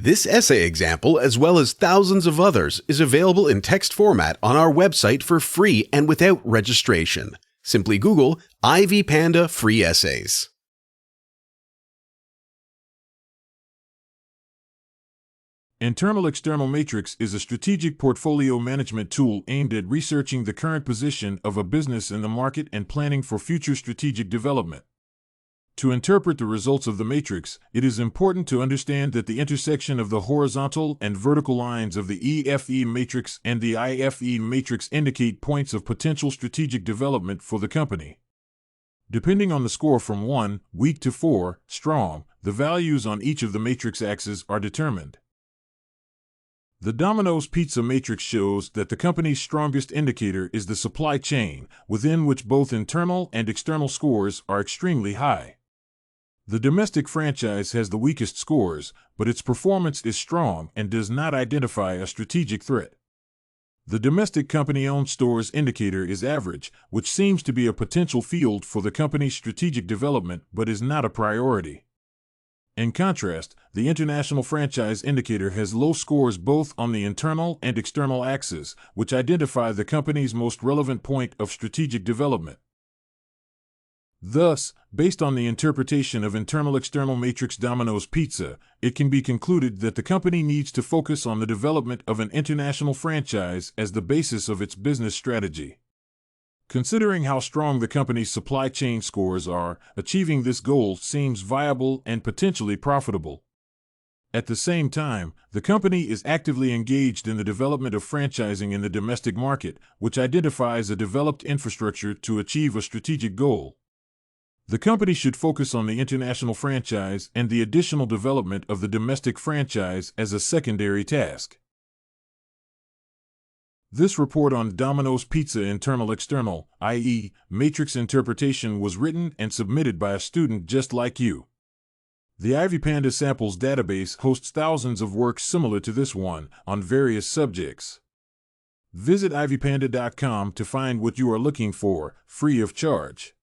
This essay example, as well as thousands of others, is available in text format on our website for free and without registration. Simply Google Ivy Panda Free Essays. Internal-external matrix is a strategic portfolio management tool aimed at researching the current position of a business in the market and planning for future strategic development. To interpret the results of the matrix, it is important to understand that the intersection of the horizontal and vertical lines of the EFE matrix and the IFE matrix indicate points of potential strategic development for the company. Depending on the score from 1, weak to 4, strong, the values on each of the matrix axes are determined. The Domino's pizza matrix shows that the company's strongest indicator is the supply chain, within which both internal and external scores are extremely high. The domestic franchise has the weakest scores, but its performance is strong and does not identify a strategic threat. The domestic company-owned stores indicator is average, which seems to be a potential field for the company's strategic development but is not a priority. In contrast, the international franchise indicator has low scores both on the internal and external axes, which identify the company's most relevant point of strategic development. Thus, based on the interpretation of internal-external matrix Domino's Pizza, it can be concluded that the company needs to focus on the development of an international franchise as the basis of its business strategy. Considering how strong the company's supply chain scores are, achieving this goal seems viable and potentially profitable. At the same time, the company is actively engaged in the development of franchising in the domestic market, which identifies a developed infrastructure to achieve a strategic goal. The company should focus on the international franchise and the additional development of the domestic franchise as a secondary task. This report on Domino's Pizza internal-external, i.e., matrix interpretation was written and submitted by a student just like you. The Ivy Panda Samples database hosts thousands of works similar to this one on various subjects. Visit ivypanda.com to find what you are looking for, free of charge.